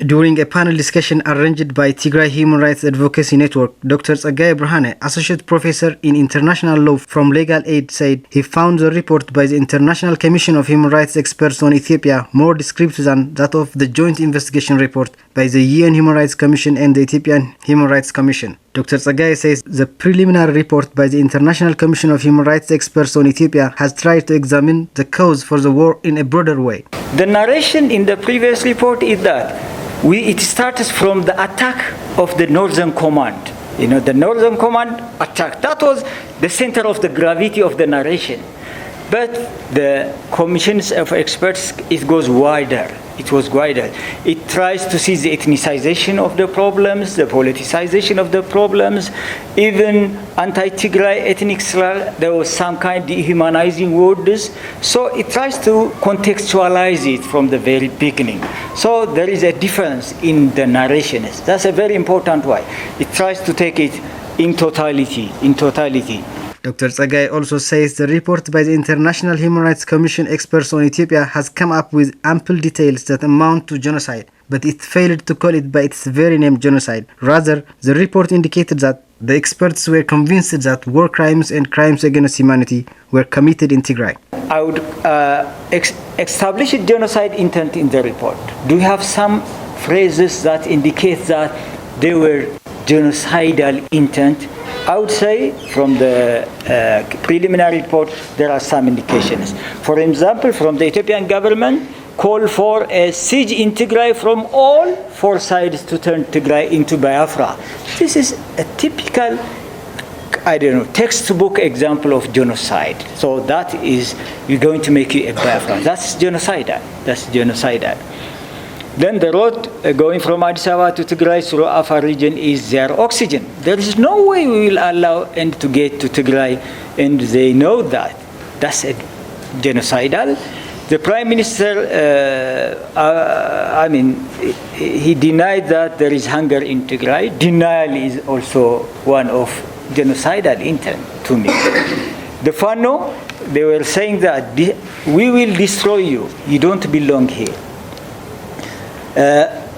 During a panel discussion arranged by Tigray Human Rights Advocacy Network, Dr. Tigrai Brhane, Associate Professor in International Law from Legal Aid, said he found the report by the International Commission of Human Rights Experts on Ethiopia more descriptive than that of the joint investigation report by the UN Human Rights Commission and the Ethiopian Human Rights Commission. Dr. Tigrai says the preliminary report by the International Commission of Human Rights Experts on Ethiopia has tried to examine the cause for the war in a broader way. The narration in the previous report is that it starts from the attack of the Northern Command. The Northern Command attack. That was the center of the gravity of the narration. But the commissions of experts, it goes wider. It was wider. It tries to see the ethnicization of the problems, the politicization of the problems, even anti-Tigray ethnic slur. There was some kind of dehumanizing words. So it tries to contextualize it from the very beginning. So there is a difference in the narrations. That's a very important way. It tries to take it in totality. Dr. Tigrai also says the report by the International Human Rights Commission experts on Ethiopia has come up with ample details that amount to genocide, but it failed to call it by its very name genocide. Rather, the report indicated that the experts were convinced that war crimes and crimes against humanity were committed in Tigray. I would establish a genocide intent in the report. Do you have some phrases that indicate that there were genocidal intent? I would say from the preliminary report, there are some indications. For example, from the Ethiopian government, call for a siege in Tigray from all four sides to turn Tigray into Biafra. This is a typical, textbook example of genocide. So that is, you're going to make it a Biafra. That's genocidal. Then the road going from Addis Ababa to Tigray through Afar region is their oxygen. There is no way we will allow them to get to Tigray, and they know that. That's a genocidal. The Prime Minister, he denied that there is hunger in Tigray. Denial is also one of genocidal intent to me. The Fano, they were saying that we will destroy you. You don't belong here.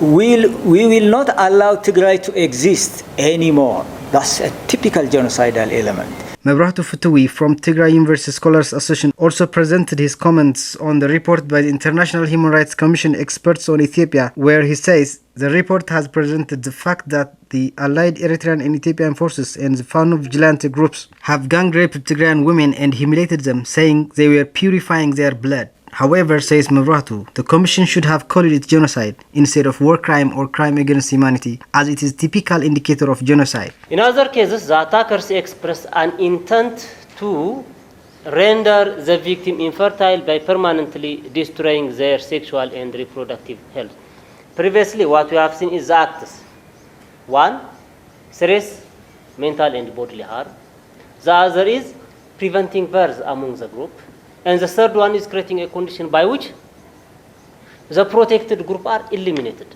We will not allow Tigray to exist anymore. That's a typical genocidal element. Mebrahtu Futuwi from Tigray University Scholars Association also presented his comments on the report by the International Human Rights Commission experts on Ethiopia, where he says the report has presented the fact that the allied Eritrean and Ethiopian forces and the Fano vigilante groups have gang-raped Tigrayan women and humiliated them, saying they were purifying their blood. However, says Mebrahtu, the Commission should have called it genocide instead of war crime or crime against humanity, as it is a typical indicator of genocide. In other cases, the attackers express an intent to render the victim infertile by permanently destroying their sexual and reproductive health. Previously, what we have seen is the acts. One, serious mental and bodily harm. The other is preventing birth among the group. And the third one is creating a condition by which the protected group are eliminated.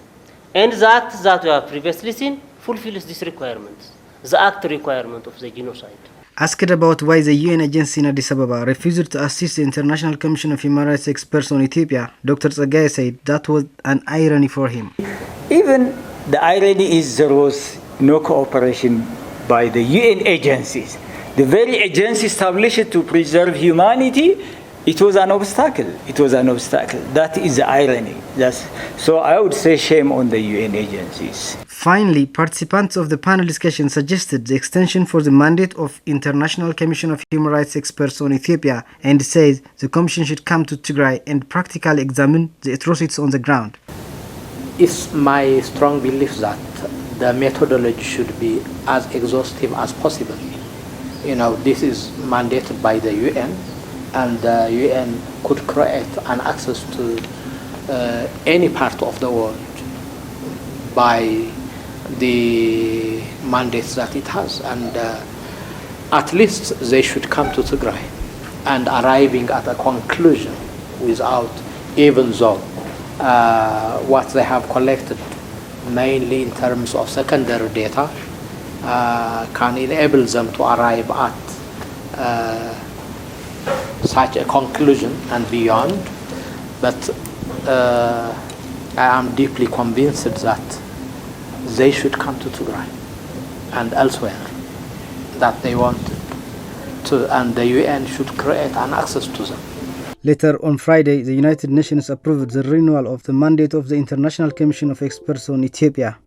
And the act that we have previously seen fulfills these requirements, the act requirement of the genocide. Asked about why the UN agency in Addis Ababa refused to assist the International Commission of Human Rights experts on Ethiopia, Dr. Tigrai said that was an irony for him. Even the irony is there was no cooperation by the UN agencies. The very agency established to preserve humanity, it was an obstacle. That is the irony. So I would say shame on the UN agencies. Finally, participants of the panel discussion suggested the extension for the mandate of International Commission of Human Rights experts on Ethiopia and said the Commission should come to Tigray and practically examine the atrocities on the ground. It's my strong belief that the methodology should be as exhaustive as possible. This is mandated by the UN, and the UN could create an access to any part of the world by the mandates that it has. And at least they should come to Tigray and arriving at a conclusion without, even though what they have collected, mainly in terms of secondary data, can enable them to arrive at such a conclusion and beyond. But I am deeply convinced that they should come to Tigray and elsewhere, that they want to, and the UN should create an access to them. Later on Friday, the United Nations approved the renewal of the mandate of the International Commission of Experts on Ethiopia.